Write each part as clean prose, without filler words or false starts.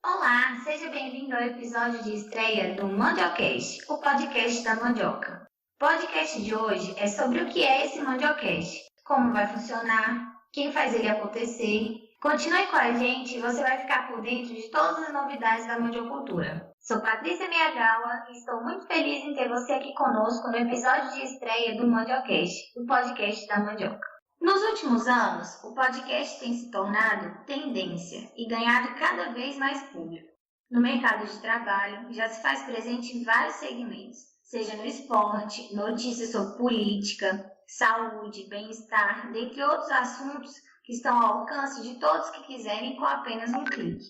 Olá, seja bem-vindo ao episódio de estreia do Mandiocast, o podcast da mandioca. O podcast de hoje é sobre o que é esse Mandiocast, como vai funcionar, quem faz ele acontecer. Continue com a gente e você vai ficar por dentro de todas as novidades da mandiocultura. Sou Patrícia Miyagawa e estou muito feliz em ter você aqui conosco no episódio de estreia do Mandiocast, o podcast da mandioca. Nos últimos anos, o podcast tem se tornado tendência e ganhado cada vez mais público. No mercado de trabalho, já se faz presente em vários segmentos, seja no esporte, notícias sobre política, saúde, bem-estar, dentre outros assuntos que estão ao alcance de todos que quiserem com apenas um clique.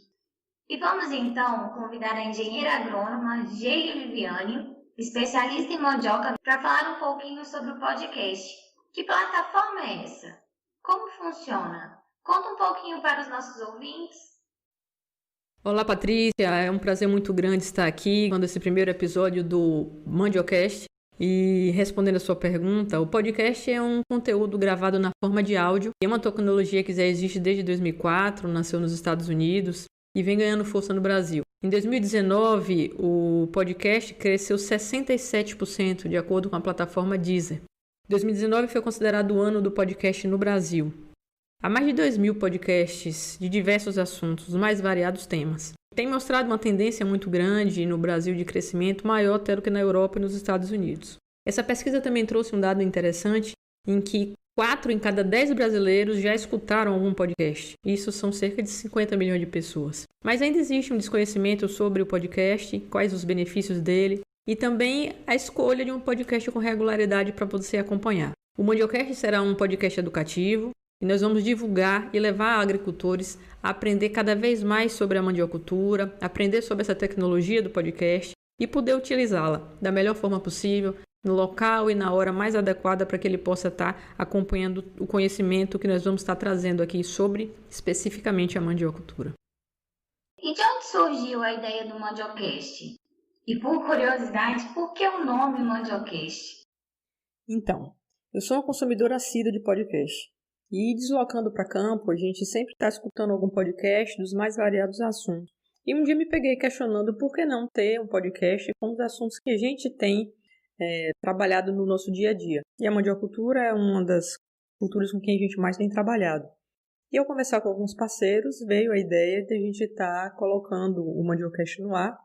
E vamos então convidar a engenheira agrônoma Geile Viviane, especialista em mandioca, para falar um pouquinho sobre o podcast. Que plataforma é essa? Como funciona? Conta um pouquinho para os nossos ouvintes. Olá, Patrícia. É um prazer muito grande estar aqui quando esse primeiro episódio do Mandiocast. E respondendo a sua pergunta, o podcast é um conteúdo gravado na forma de áudio. É uma tecnologia que já existe desde 2004, nasceu nos Estados Unidos e vem ganhando força no Brasil. Em 2019, o podcast cresceu 67% de acordo com a plataforma Deezer. 2019 foi considerado o ano do podcast no Brasil. Há mais de 2.000 podcasts de diversos assuntos, os mais variados temas. Tem mostrado uma tendência muito grande no Brasil de crescimento maior até do que na Europa e nos Estados Unidos. Essa pesquisa também trouxe um dado interessante em que 4 em cada 10 brasileiros já escutaram algum podcast. Isso são cerca de 50 milhões de pessoas. Mas ainda existe um desconhecimento sobre o podcast, quais os benefícios dele, e também a escolha de um podcast com regularidade para você acompanhar. O Mandiocast será um podcast educativo e nós vamos divulgar e levar agricultores a aprender cada vez mais sobre a mandiocultura, aprender sobre essa tecnologia do podcast e poder utilizá-la da melhor forma possível, no local e na hora mais adequada para que ele possa estar acompanhando o conhecimento que nós vamos estar trazendo aqui sobre especificamente a mandiocultura. E de onde surgiu a ideia do Mandiocast? E por curiosidade, por que o nome Mandiocast? Então, eu sou uma consumidora assídua de podcast. E deslocando para campo, a gente sempre está escutando algum podcast dos mais variados assuntos. E um dia me peguei questionando por que não ter um podcast com os assuntos que a gente tem trabalhado no nosso dia a dia. E a mandiocultura é uma das culturas com quem a gente mais tem trabalhado. E ao conversar com alguns parceiros, veio a ideia de a gente estar colocando o Mandiocast no ar.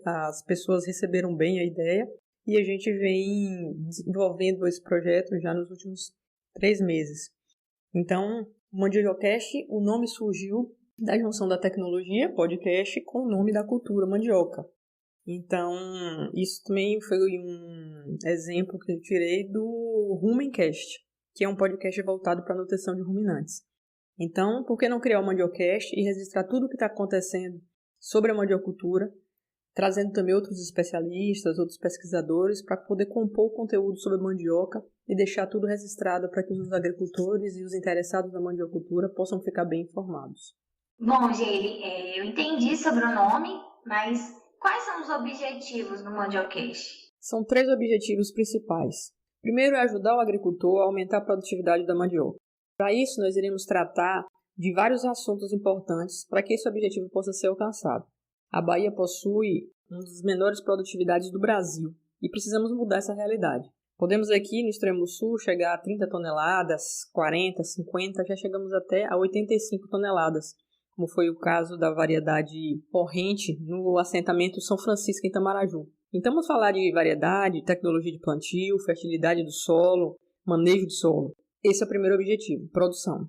As pessoas receberam bem a ideia e a gente vem desenvolvendo esse projeto já nos últimos 3 meses. Então, o Mandiocast, o nome surgiu da junção da tecnologia, podcast, com o nome da cultura, mandioca. Então, isso também foi um exemplo que eu tirei do Rumencast, que é um podcast voltado para a nutrição de ruminantes. Então, por que não criar o Mandiocast e registrar tudo o que está acontecendo sobre a mandiocultura, trazendo também outros especialistas, outros pesquisadores, para poder compor o conteúdo sobre a mandioca e deixar tudo registrado para que os agricultores e os interessados na mandiocultura possam ficar bem informados. Bom, Geile, eu entendi sobre o nome, mas quais são os objetivos do Mandiocast? São 3 objetivos principais. Primeiro é ajudar o agricultor a aumentar a produtividade da mandioca. Para isso, nós iremos tratar de vários assuntos importantes para que esse objetivo possa ser alcançado. A Bahia possui uma das menores produtividades do Brasil e precisamos mudar essa realidade. Podemos aqui no extremo sul chegar a 30 toneladas, 40, 50, já chegamos até a 85 toneladas, como foi o caso da variedade corrente no assentamento São Francisco em Itamaraju. Então vamos falar de variedade, tecnologia de plantio, fertilidade do solo, manejo de solo. Esse é o primeiro objetivo, produção.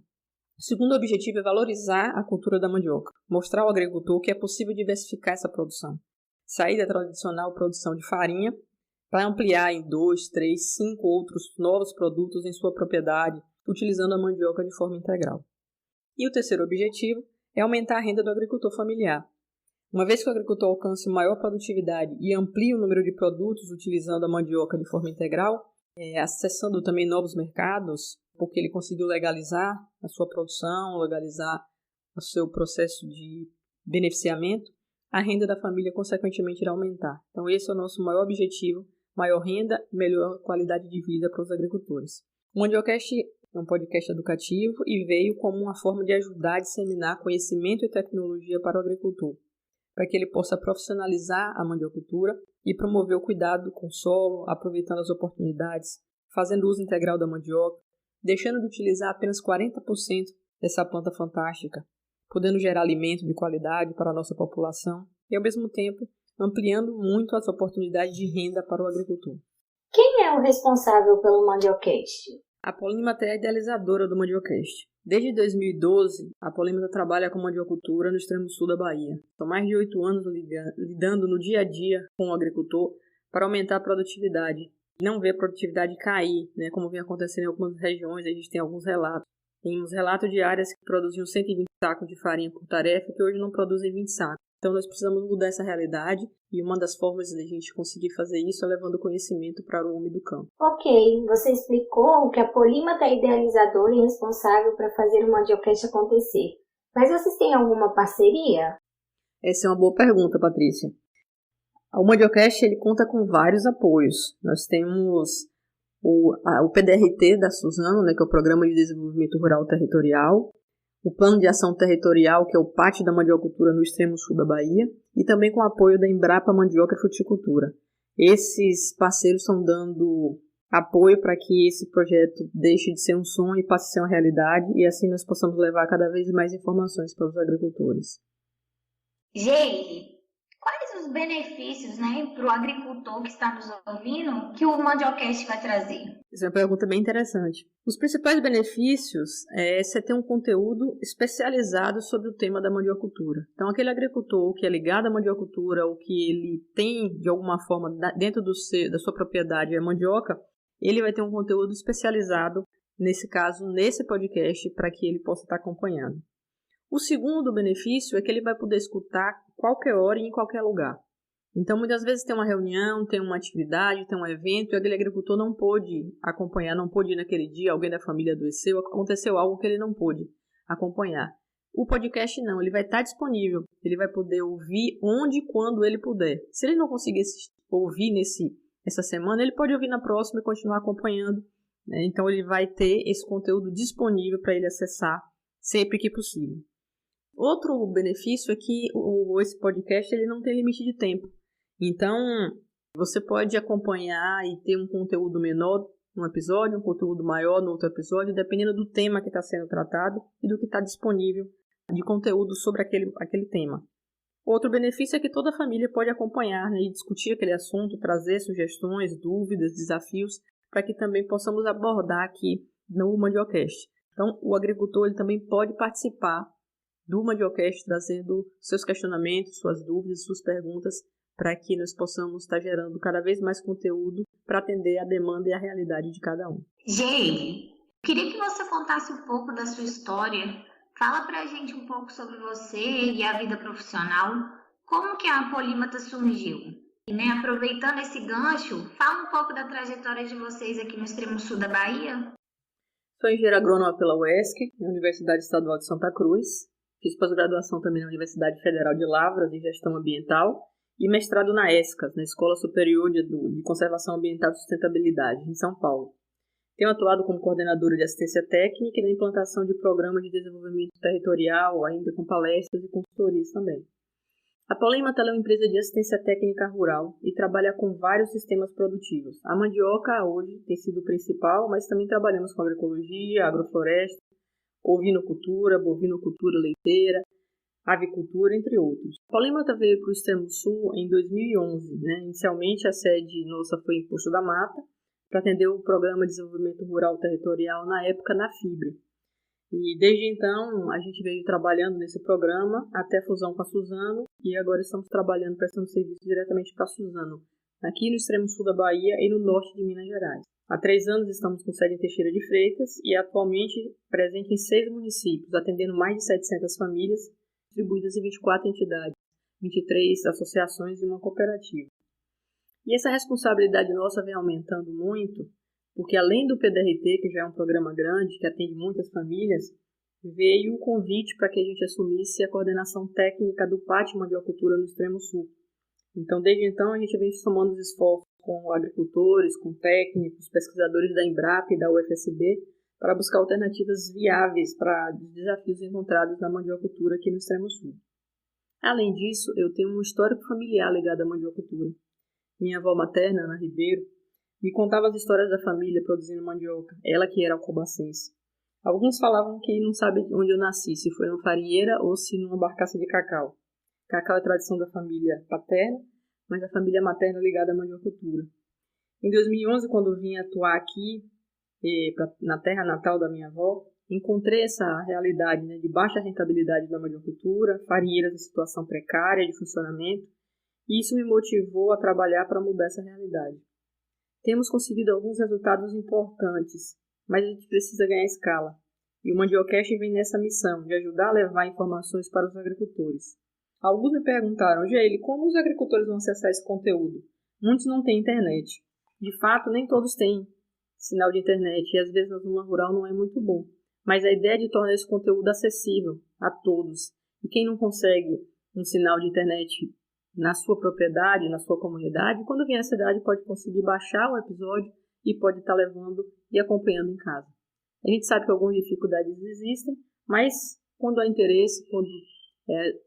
O segundo objetivo é valorizar a cultura da mandioca, mostrar ao agricultor que é possível diversificar essa produção, sair da tradicional produção de farinha para ampliar em 2, 3, 5 outros novos produtos em sua propriedade, utilizando a mandioca de forma integral. E o terceiro objetivo é aumentar a renda do agricultor familiar. Uma vez que o agricultor alcance maior produtividade e amplie o número de produtos utilizando a mandioca de forma integral, acessando também novos mercados, porque ele conseguiu legalizar a sua produção, legalizar o seu processo de beneficiamento, a renda da família consequentemente irá aumentar. Então esse é o nosso maior objetivo, maior renda e melhor qualidade de vida para os agricultores. O Mandiocast é um podcast educativo e veio como uma forma de ajudar a disseminar conhecimento e tecnologia para o agricultor. para que ele possa profissionalizar a mandiocultura e promover o cuidado com o solo, aproveitando as oportunidades, fazendo uso integral da mandioca, deixando de utilizar apenas 40% dessa planta fantástica, podendo gerar alimento de qualidade para a nossa população e, ao mesmo tempo, ampliando muito as oportunidades de renda para o agricultor. Quem é o responsável pelo Mandiocast? A Polímata é a idealizadora do Mandiocast. Desde 2012, a Polímata trabalha com mandiocultura no extremo sul da Bahia. São mais de 8 anos lidando no dia a dia com o agricultor para aumentar a produtividade. Não ver a produtividade cair, como vem acontecendo em algumas regiões, a gente tem alguns relatos. Temos relatos de áreas que produziam 120 sacos de farinha por tarefa que hoje não produzem 20 sacos. Então nós precisamos mudar essa realidade e uma das formas de a gente conseguir fazer isso é levando conhecimento para o homem do campo. Ok, você explicou que a Polímata é idealizadora e responsável para fazer o Mandiocast acontecer. Mas vocês têm alguma parceria? Essa é uma boa pergunta, Patrícia. O Mandiocast ele conta com vários apoios. Nós temos o PDRT da Suzano, que é o Programa de Desenvolvimento Rural Territorial, o Plano de Ação Territorial, que é o Pátio da Mandiocultura no extremo sul da Bahia, e também com o apoio da Embrapa Mandioca e Fruticultura. Esses parceiros estão dando apoio para que esse projeto deixe de ser um sonho e passe a ser uma realidade, e assim nós possamos levar cada vez mais informações para os agricultores. Geile, quais os benefícios para o agricultor que está nos ouvindo que o Mandiocast vai trazer? Essa é uma pergunta bem interessante. Os principais benefícios é você ter um conteúdo especializado sobre o tema da mandiocultura. Então, aquele agricultor que é ligado à mandiocultura ou que ele tem, de alguma forma, dentro da sua propriedade a mandioca, ele vai ter um conteúdo especializado, nesse caso, nesse podcast, para que ele possa estar acompanhando. O segundo benefício é que ele vai poder escutar qualquer hora e em qualquer lugar. Então, muitas vezes tem uma reunião, tem uma atividade, tem um evento e aquele agricultor não pôde acompanhar, não pôde ir naquele dia, alguém da família adoeceu, aconteceu algo que ele não pôde acompanhar. O podcast não, ele vai estar disponível, ele vai poder ouvir onde e quando ele puder. Se ele não conseguir ouvir essa semana, ele pode ouvir na próxima e continuar acompanhando, Então, ele vai ter esse conteúdo disponível para ele acessar sempre que possível. Outro benefício é que esse podcast ele não tem limite de tempo. Então, você pode acompanhar e ter um conteúdo menor num episódio, um conteúdo maior no outro episódio, dependendo do tema que está sendo tratado e do que está disponível de conteúdo sobre aquele tema. Outro benefício é que toda a família pode acompanhar e discutir aquele assunto, trazer sugestões, dúvidas, desafios, para que também possamos abordar aqui no Mandiocast. Então, o agricultor ele também pode participar do Mandiocast, trazendo seus questionamentos, suas dúvidas, suas perguntas, para que nós possamos estar gerando cada vez mais conteúdo para atender a demanda e a realidade de cada um. Geile, queria que você contasse um pouco da sua história. Fala para a gente um pouco sobre você e a vida profissional. Como que a Polímata surgiu? E, aproveitando esse gancho, fala um pouco da trajetória de vocês aqui no extremo sul da Bahia. Sou engenheira agrônoma pela UESC, na Universidade Estadual de Santa Cruz. Fiz pós-graduação também na Universidade Federal de Lavras, em Gestão Ambiental, e mestrado na ESCAS, na Escola Superior de Conservação Ambiental e Sustentabilidade, em São Paulo. Tenho atuado como coordenadora de assistência técnica e na implantação de programas de desenvolvimento territorial, ainda com palestras e consultorias também. A Polímata é uma empresa de assistência técnica rural e trabalha com vários sistemas produtivos. A mandioca hoje tem sido o principal, mas também trabalhamos com agroecologia, agrofloresta, ovinocultura, bovinocultura leiteira, avicultura, entre outros. A Polímata veio para o extremo sul em 2011. Inicialmente a sede nossa foi em Poço da Mata, para atender o Programa de Desenvolvimento Rural Territorial, na época na FIBRE. E desde então a gente veio trabalhando nesse programa até a fusão com a Suzano e agora estamos trabalhando, prestando serviço diretamente para a Suzano, aqui no extremo sul da Bahia e no norte de Minas Gerais. Há 3 anos estamos com sede em Teixeira de Freitas e atualmente presente em 6 municípios, atendendo mais de 700 famílias, distribuídas em 24 entidades, 23 associações e uma cooperativa. E essa responsabilidade nossa vem aumentando muito, porque além do PDRT, que já é um programa grande, que atende muitas famílias, veio o convite para que a gente assumisse a coordenação técnica do Pátio Mandiocultura no Extremo Sul. Então, desde então, a gente vem somando os esforços com agricultores, com técnicos, pesquisadores da Embrapa e da UFSB, para buscar alternativas viáveis para os desafios encontrados na mandiocultura aqui no Extremo Sul. Além disso, eu tenho um histórico familiar ligado à mandiocultura. Minha avó materna, Ana Ribeiro, me contava as histórias da família produzindo mandioca, ela que era alcobacense. Alguns falavam que não sabe onde eu nasci, se foi numa farinheira ou se numa barcaça de cacau. Cacau é tradição da família paterna, mas a família materna é ligada à mandiocultura. Em 2011, quando vim atuar aqui, na terra natal da minha avó, encontrei essa realidade, de baixa rentabilidade da mandiocultura, farinheiras em situação precária de funcionamento, e isso me motivou a trabalhar para mudar essa realidade. Temos conseguido alguns resultados importantes, mas a gente precisa ganhar escala. E o Mandiocast vem nessa missão, de ajudar a levar informações para os agricultores. Alguns me perguntaram, Geile, como os agricultores vão acessar esse conteúdo? Muitos não têm internet. De fato, nem todos têm sinal de internet, e às vezes na zona rural não é muito bom. Mas a ideia é de tornar esse conteúdo acessível a todos. E quem não consegue um sinal de internet na sua propriedade, na sua comunidade, quando vier à cidade pode conseguir baixar o episódio e pode estar levando e acompanhando em casa. A gente sabe que algumas dificuldades existem, mas quando há interesse, quando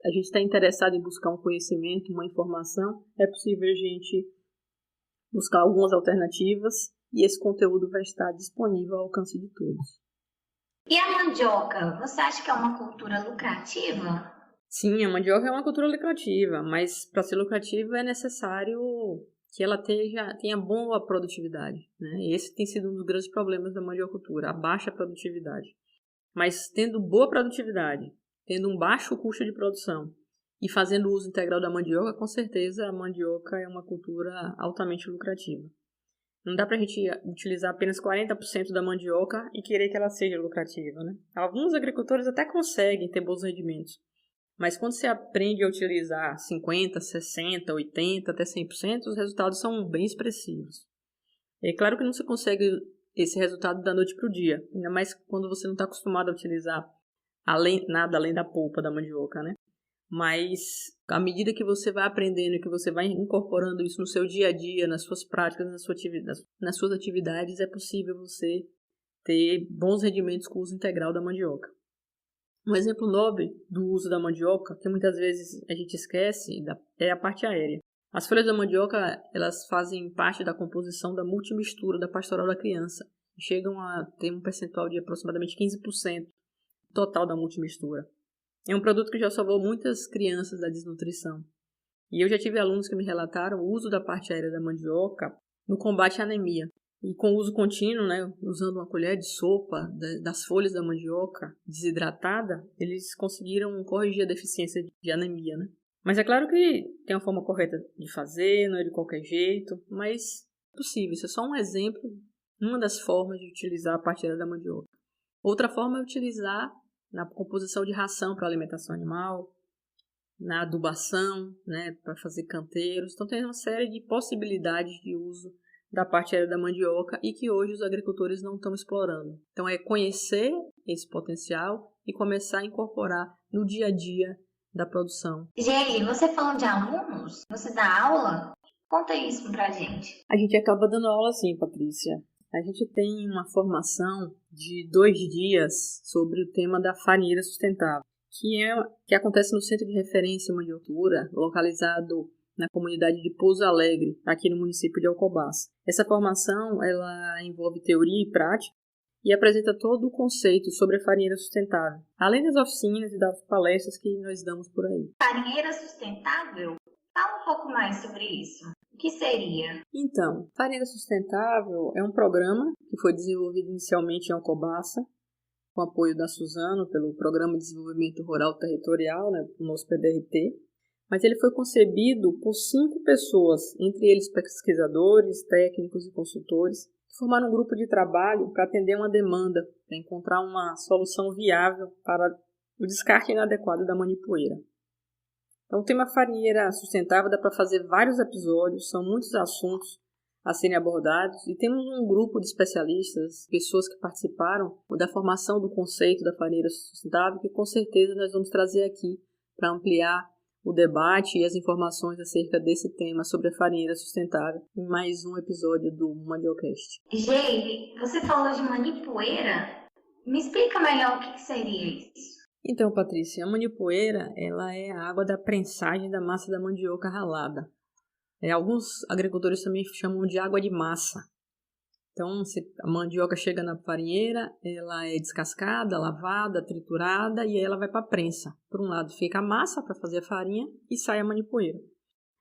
a gente está interessado em buscar um conhecimento, uma informação, é possível a gente buscar algumas alternativas e esse conteúdo vai estar disponível ao alcance de todos. E a mandioca, você acha que é uma cultura lucrativa? Sim, a mandioca é uma cultura lucrativa, mas para ser lucrativa é necessário que ela tenha boa produtividade, né? Esse tem sido um dos grandes problemas da mandiocultura, a baixa produtividade. Mas tendo boa produtividade, tendo um baixo custo de produção e fazendo uso integral da mandioca, com certeza a mandioca é uma cultura altamente lucrativa. Não dá para a gente utilizar apenas 40% da mandioca e querer que ela seja lucrativa, né? Alguns agricultores até conseguem ter bons rendimentos, mas quando você aprende a utilizar 50%, 60%, 80%, até 100%, os resultados são bem expressivos. É claro que não se consegue esse resultado da noite para o dia, ainda mais quando você não está acostumado a utilizar nada além da polpa da mandioca, né? Mas à medida que você vai aprendendo e que você vai incorporando isso no seu dia a dia, nas suas práticas, nas suas atividades, é possível você ter bons rendimentos com o uso integral da mandioca. Um exemplo nobre do uso da mandioca, que muitas vezes a gente esquece, é a parte aérea. As folhas da mandioca, elas fazem parte da composição da multimistura da pastoral da criança e chegam a ter um percentual de aproximadamente 15% total da multimistura. É um produto que já salvou muitas crianças da desnutrição. E eu já tive alunos que me relataram o uso da parte aérea da mandioca no combate à anemia. E com o uso contínuo, usando uma colher de sopa das folhas da mandioca desidratada, eles conseguiram corrigir a deficiência de anemia, né? Mas é claro que tem uma forma correta de fazer, não é de qualquer jeito, mas é possível. Isso é só um exemplo, uma das formas de utilizar a parte aérea da mandioca. Outra forma é utilizar na composição de ração para alimentação animal, na adubação, para fazer canteiros. Então tem uma série de possibilidades de uso da parte aérea da mandioca e que hoje os agricultores não estão explorando. Então é conhecer esse potencial e começar a incorporar no dia a dia da produção. Geile, você falou de alunos? Você dá aula? Conta isso pra gente. A gente acaba dando aula sim, Patrícia. A gente tem uma formação de 2 dias sobre o tema da farinheira sustentável, que acontece no Centro de Referência Mandiocultura, localizado na comunidade de Pouso Alegre, aqui no município de Alcobaça. Essa formação ela envolve teoria e prática e apresenta todo o conceito sobre a farinheira sustentável, além das oficinas e das palestras que nós damos por aí. Farinheira sustentável? Fala um pouco mais sobre isso. O que seria? Então, Farinheira Sustentável é um programa que foi desenvolvido inicialmente em Alcobaça, com apoio da Suzano, pelo Programa de Desenvolvimento Rural Territorial, o nosso PDRT, mas ele foi concebido por 5 pessoas, entre eles pesquisadores, técnicos e consultores, que formaram um grupo de trabalho para atender uma demanda, para encontrar uma solução viável para o descarte inadequado da manipoeira. Então, o tema farinheira sustentável dá para fazer vários episódios, são muitos assuntos a serem abordados e temos um grupo de especialistas, pessoas que participaram da formação do conceito da farinheira sustentável, que com certeza nós vamos trazer aqui para ampliar o debate e as informações acerca desse tema sobre a farinheira sustentável em mais um episódio do Mandiocast. Geile, você falou de manipoeira? Me explica melhor o que seria isso. Então, Patrícia, a manipoeira, ela é a água da prensagem da massa da mandioca ralada. Alguns agricultores também chamam de água de massa. Então, a mandioca chega na farinheira, ela é descascada, lavada, triturada e aí ela vai para a prensa. Por um lado fica a massa para fazer a farinha e sai a manipoeira.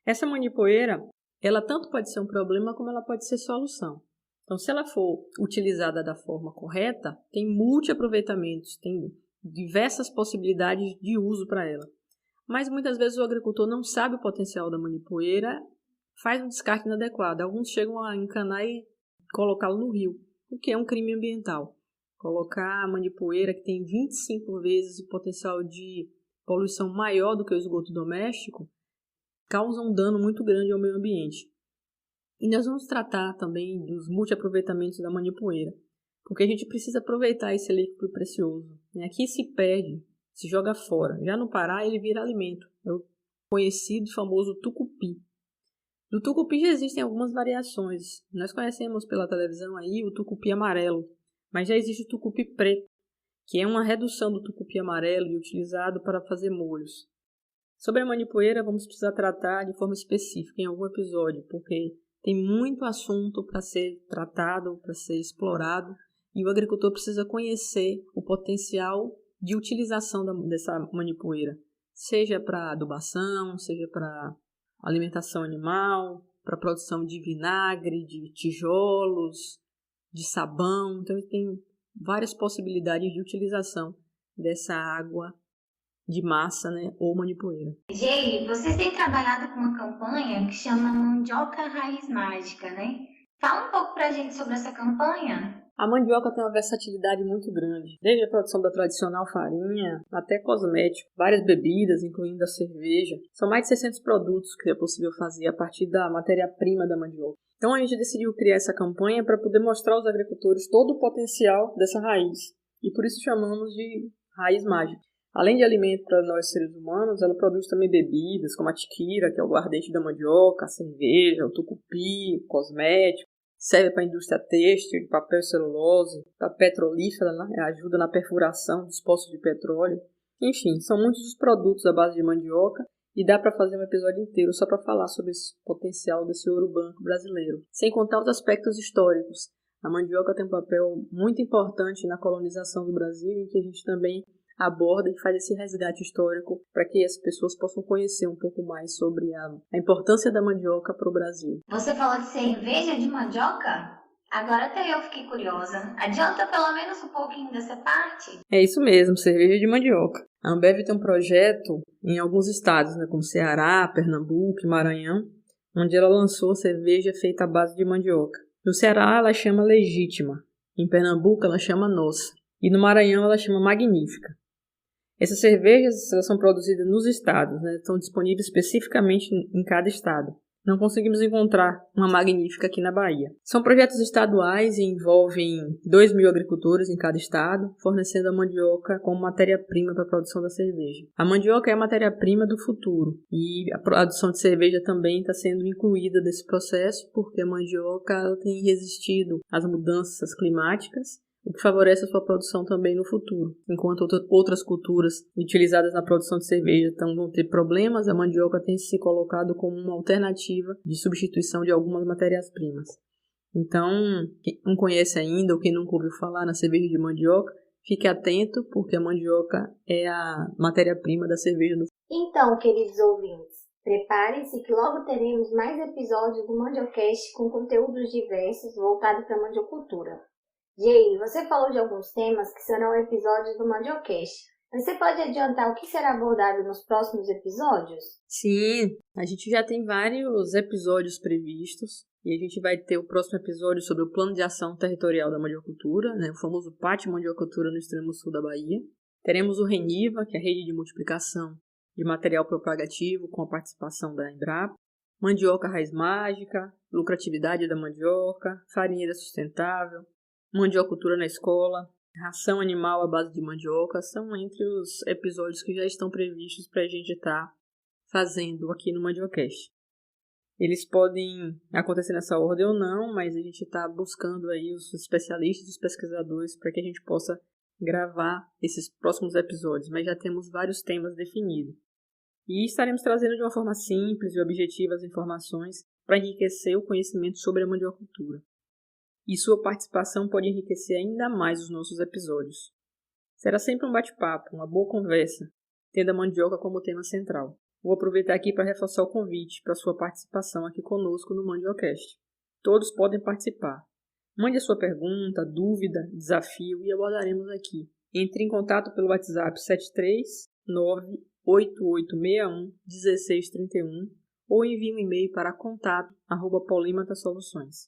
Essa manipoeira, ela tanto pode ser um problema como ela pode ser solução. Então, se ela for utilizada da forma correta, tem multiaproveitamentos, tem diversas possibilidades de uso para ela. Mas muitas vezes o agricultor não sabe o potencial da manipoeira, faz um descarte inadequado. Alguns chegam a encanar e colocá-lo no rio, o que é um crime ambiental. Colocar a manipoeira, que tem 25 vezes o potencial de poluição maior do que o esgoto doméstico, causa um dano muito grande ao meio ambiente. E nós vamos tratar também dos multiaproveitamentos da manipoeira, porque a gente precisa aproveitar esse líquido precioso. Aqui se perde, se joga fora. Já no Pará ele vira alimento, é o conhecido e famoso tucupi. Do tucupi já existem algumas variações. Nós conhecemos pela televisão aí o tucupi amarelo, mas já existe o tucupi preto, que é uma redução do tucupi amarelo e utilizado para fazer molhos. Sobre a manipoeira vamos precisar tratar de forma específica em algum episódio, porque tem muito assunto para ser tratado, para ser explorado, e o agricultor precisa conhecer o potencial de utilização dessa manipoeira, seja para adubação, seja para alimentação animal, para produção de vinagre, de tijolos, de sabão. Então, tem várias possibilidades de utilização dessa água de massa, ou manipoeira. Geile, vocês têm trabalhado com uma campanha que chama Mandioca Raiz Mágica, né? Fala um pouco pra gente sobre essa campanha. A mandioca tem uma versatilidade muito grande, desde a produção da tradicional farinha até cosméticos, várias bebidas, incluindo a cerveja. São mais de 600 produtos que é possível fazer a partir da matéria-prima da mandioca. Então a gente decidiu criar essa campanha para poder mostrar aos agricultores todo o potencial dessa raiz, e por isso chamamos de Raiz Mágica. Além de alimento para nós seres humanos, ela produz também bebidas, como a tiquira, que é o aguardente da mandioca, a cerveja, o tucupi, o cosmético. Serve para a indústria têxtil, de papel e celulose, para petrolífera, ajuda na perfuração dos poços de petróleo. Enfim, são muitos os produtos à base de mandioca e dá para fazer um episódio inteiro só para falar sobre esse potencial desse ouro branco brasileiro. Sem contar os aspectos históricos. A mandioca tem um papel muito importante na colonização do Brasil, em que a gente também aborda e faz esse resgate histórico para que as pessoas possam conhecer um pouco mais sobre a importância da mandioca para o Brasil. Você falou de cerveja de mandioca? Agora até eu fiquei curiosa. Adianta pelo menos um pouquinho dessa parte? É isso mesmo, cerveja de mandioca. A Ambev tem um projeto em alguns estados, como Ceará, Pernambuco e Maranhão, onde ela lançou cerveja feita à base de mandioca. No Ceará ela chama Legítima, em Pernambuco ela chama Nossa e no Maranhão ela chama Magnífica. Essas cervejas elas são produzidas nos estados, estão disponíveis especificamente em cada estado. Não conseguimos encontrar uma magnífica aqui na Bahia. São projetos estaduais e envolvem 2.000 agricultores em cada estado, fornecendo a mandioca como matéria-prima para a produção da cerveja. A mandioca é a matéria-prima do futuro e a produção de cerveja também está sendo incluída nesse processo, porque a mandioca ela tem resistido às mudanças climáticas, o que favorece a sua produção também no futuro. Enquanto outras culturas utilizadas na produção de cerveja vão ter problemas, a mandioca tem se colocado como uma alternativa de substituição de algumas matérias-primas. Então, quem não conhece ainda ou quem nunca ouviu falar na cerveja de mandioca, fique atento, porque a mandioca é a matéria-prima da cerveja do futuro. Então, queridos ouvintes, preparem-se que logo teremos mais episódios do Mandiocast com conteúdos diversos voltados para a mandiocultura. Geile, você falou de alguns temas que serão episódios do Mandiocast. Você pode adiantar o que será abordado nos próximos episódios? Sim, a gente já tem vários episódios previstos e a gente vai ter o próximo episódio sobre o Plano de Ação Territorial da Mandiocultura, o famoso Pátio Mandiocultura no extremo sul da Bahia. Teremos o RENIVA, que é a Rede de Multiplicação de Material Propagativo, com a participação da Embrapa. Mandioca Raiz Mágica, Lucratividade da Mandioca, Farinheira Sustentável, Mandiocultura na Escola, Ração Animal à base de mandioca, são entre os episódios que já estão previstos para a gente estar fazendo aqui no Mandiocast. Eles podem acontecer nessa ordem ou não, mas a gente está buscando aí os especialistas e os pesquisadores para que a gente possa gravar esses próximos episódios, mas já temos vários temas definidos. E estaremos trazendo de uma forma simples e objetiva as informações para enriquecer o conhecimento sobre a mandiocultura. E sua participação pode enriquecer ainda mais os nossos episódios. Será sempre um bate-papo, uma boa conversa, tendo a mandioca como tema central. Vou aproveitar aqui para reforçar o convite para sua participação aqui conosco no Mandiocast. Todos podem participar. Mande a sua pergunta, dúvida, desafio e abordaremos aqui. Entre em contato pelo WhatsApp 73988611631 ou envie um e-mail para contato@polimatasoluções.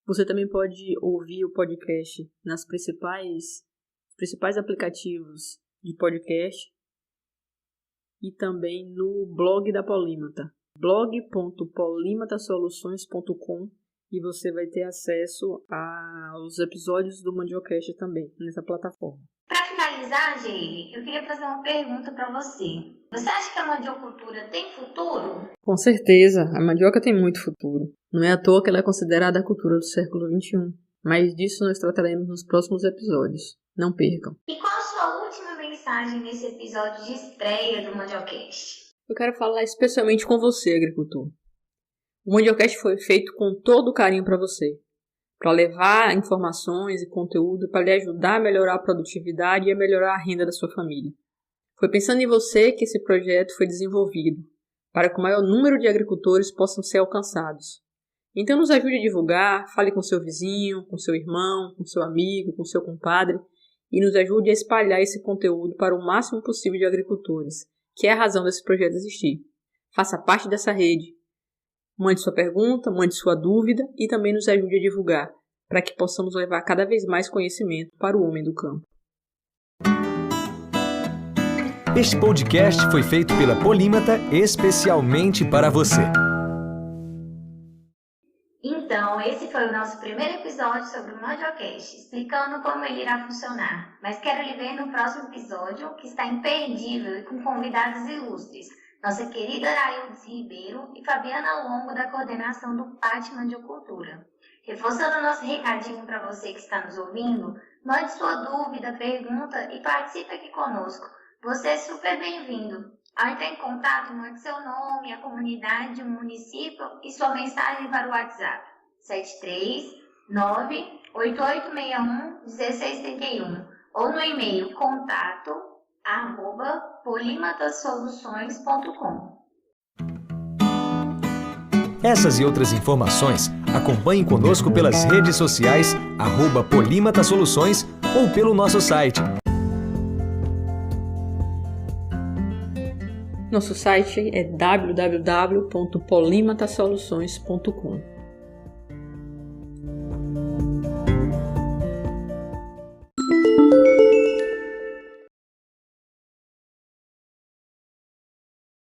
Você também pode ouvir o podcast nas principais aplicativos de podcast e também no blog da Polímata, blog.polimatasoluções.com, e você vai ter acesso aos episódios do Mandiocast também nessa plataforma. Para finalizar, Geire, eu queria fazer uma pergunta para você. Você acha que a mandiocultura tem futuro? Com certeza, a mandioca tem muito futuro. Não é à toa que ela é considerada a cultura do século XXI. Mas disso nós trataremos nos próximos episódios. Não percam. E qual a sua última mensagem nesse episódio de estreia do Mandiocast? Eu quero falar especialmente com você, agricultor. O Mandiocast foi feito com todo o carinho para você, para levar informações e conteúdo para lhe ajudar a melhorar a produtividade e a melhorar a renda da sua família. Foi pensando em você que esse projeto foi desenvolvido, para que o maior número de agricultores possam ser alcançados. Então nos ajude a divulgar, fale com seu vizinho, com seu irmão, com seu amigo, com seu compadre, e nos ajude a espalhar esse conteúdo para o máximo possível de agricultores, que é a razão desse projeto existir. Faça parte dessa rede. Mande sua pergunta, mande sua dúvida e também nos ajude a divulgar, para que possamos levar cada vez mais conhecimento para o homem do campo. Este podcast foi feito pela Polímata especialmente para você. Então, esse foi o nosso primeiro episódio sobre o Mandiocast, explicando como ele irá funcionar. Mas quero lhe ver no próximo episódio, que está imperdível e com convidados ilustres. Nossa querida Araildes Ribeiro e Fabiana Longo, da coordenação do PAT Mandiocultura. Reforçando nosso recadinho para você que está nos ouvindo, mande sua dúvida, pergunta e participe aqui conosco. Você é super bem-vindo. Ao entrar em contato, mande seu nome, a comunidade, o município e sua mensagem para o WhatsApp 73988611631 ou no e-mail contato@polimatasoluções.com. Essas e outras informações, acompanhe conosco pelas redes sociais @polimatasoluções ou pelo nosso site. Nosso site é www.polimatasoluções.com.